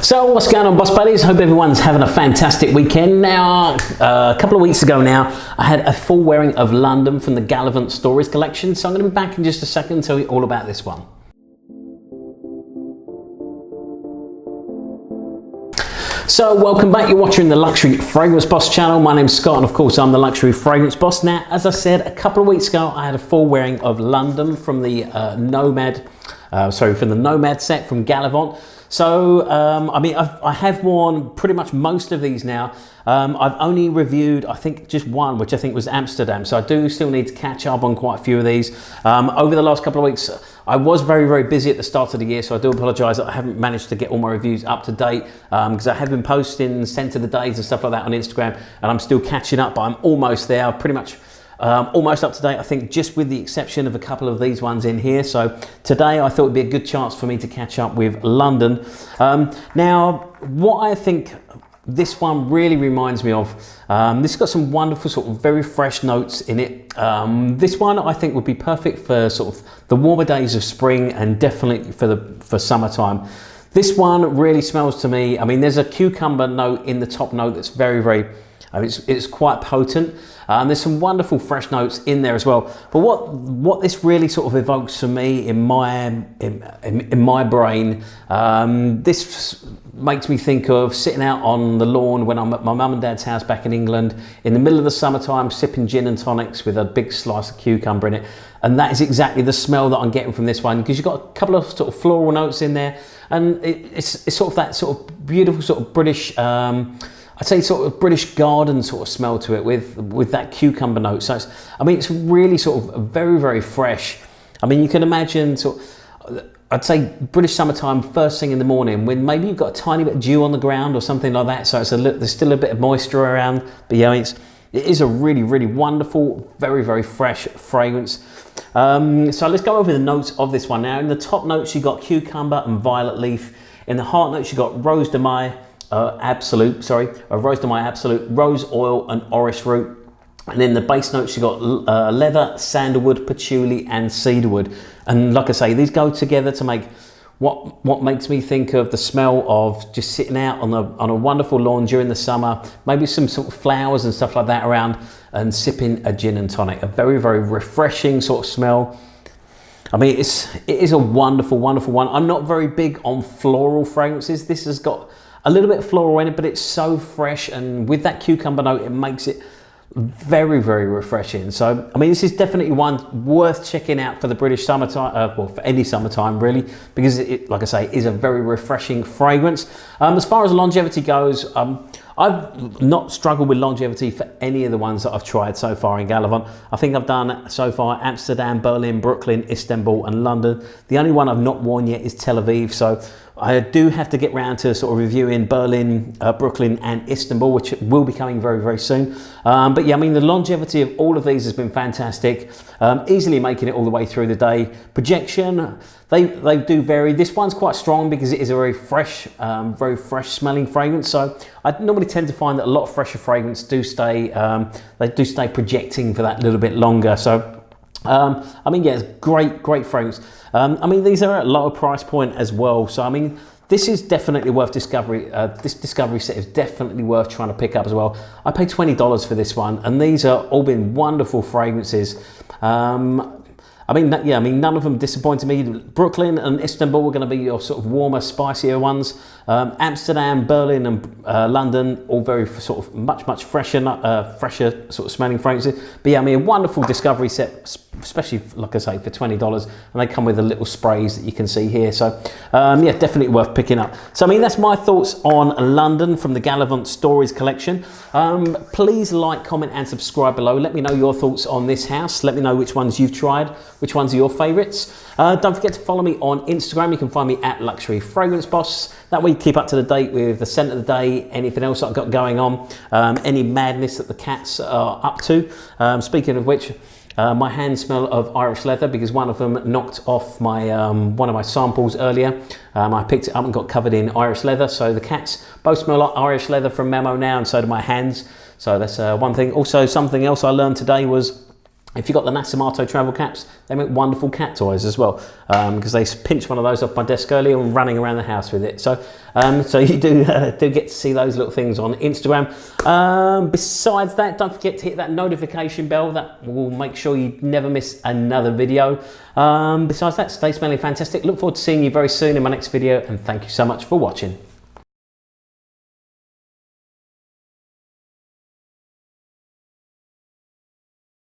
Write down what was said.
So what's going on, boss buddies? Hope everyone's having a fantastic weekend. Now, a couple of weeks ago now, I had a full wearing of London from the Gallivant Stories collection. So I'm going to be back in just a second and tell you all about this one. So welcome back, you're watching the Luxury Fragrance Boss channel. My name's Scott and of course I'm the Luxury Fragrance Boss. Now, as I said, a couple of weeks ago I had a full wearing of London from the Nomad set from Gallivant. So, I have worn pretty much most of these now. I've only reviewed, I think, just one, which I think was Amsterdam. So I do still need to catch up on quite a few of these. Over the last couple of weeks, I was very, very busy at the start of the year. So I do apologise that I haven't managed to get all my reviews up to date because I have been posting scent of the days and stuff like that on Instagram, and I'm still catching up, but I'm almost there. Pretty much almost up to date, I think, just with the exception of a couple of these ones in here. So today I thought it'd be a good chance for me to catch up with London. Now, what I think this one really reminds me of, this has got some wonderful sort of very fresh notes in it. This one I think would be perfect for sort of the warmer days of spring and definitely for summertime. This one really smells to me, I mean, there's a cucumber note in the top note that's very, very, it's quite potent. There's some wonderful fresh notes in there as well. But what this really sort of evokes for me in my brain, this makes me think of sitting out on the lawn when I'm at my mum and dad's house back in England in the middle of the summertime, sipping gin and tonics with a big slice of cucumber in it. And that is exactly the smell that I'm getting from this one, because you've got a couple of sort of floral notes in there, and it's sort of that sort of beautiful sort of British, I'd say sort of British garden sort of smell to it with that cucumber note. So it's really sort of very, very fresh. I mean, you can imagine sort of, I'd say British summertime, first thing in the morning, when maybe you've got a tiny bit of dew on the ground or something like that. So there's still a bit of moisture around, but yeah, it is a really, really wonderful, very, very fresh fragrance. So let's go over the notes of this one now. In the top notes, you got cucumber and violet leaf. In the heart notes, you got rose de mai absolute, rose oil and orris root. And in the base notes, you got leather, sandalwood, patchouli and cedarwood. And like I say, these go together to make what makes me think of the smell of just sitting out on a wonderful lawn during the summer, maybe some sort of flowers and stuff like that around, and sipping a gin and tonic. A very, very refreshing sort of smell. I mean, it is a wonderful, wonderful one. I'm not very big on floral fragrances. This has got a little bit of floral in it, but it's so fresh, and with that cucumber note, it makes it very, very refreshing. So, I mean, this is definitely one worth checking out for the British summertime, well, for any summertime really, because it, like I say, is a very refreshing fragrance. As far as longevity goes, I've not struggled with longevity for any of the ones that I've tried so far in Gallivant. I think I've done so far Amsterdam, Berlin, Brooklyn, Istanbul and London. The only one I've not worn yet is Tel Aviv. So I do have to get round to sort of reviewing Berlin, Brooklyn and Istanbul, which will be coming very, very soon. But yeah, I mean, the longevity of all of these has been fantastic. Easily making it all the way through the day. Projection, they do vary. This one's quite strong because it is a very fresh smelling fragrance. So I normally tend to find that a lot of fresher fragrance do stay, they do stay projecting for that little bit longer. So I mean, yeah, it's great fragrance. I mean, these are at a lower price point as well. So, I mean, this is definitely worth discovery. This discovery set is definitely worth trying to pick up as well. I paid $20 for this one, and these are all been wonderful fragrances. I mean, none of them disappointed me. Brooklyn and Istanbul were going to be your sort of warmer, spicier ones. Amsterdam, Berlin and London, all very sort of much fresher sort of smelling fragrances. But yeah, I mean, a wonderful discovery set, especially, like I say, for $20. And they come with the little sprays that you can see here. So yeah, definitely worth picking up. So I mean, that's my thoughts on London from the Gallivant Stories collection. Please like, comment and subscribe below. Let me know your thoughts on this house. Let me know which ones you've tried, which ones are your favourites. Don't forget to follow me on Instagram. You can find me at Luxury Fragrance Boss. That way you keep up to the date with the scent of the day, anything else I've got going on, any madness that the cats are up to. Speaking of which, my hands smell of Irish leather because one of them knocked off my one of my samples earlier. I picked it up and got covered in Irish leather. So the cats both smell like Irish leather from Memo now, and so do my hands. So that's one thing. Also, something else I learned today was If you've got the Nasamato travel caps, they make wonderful cat toys as well, because they pinched one of those off my desk earlier and running around the house with it. So you do get to see those little things on Instagram. Besides that, don't forget to hit that notification bell. That will make sure you never miss another video. Besides that, stay smelling fantastic. Look forward to seeing you very soon in my next video, and thank you so much for watching.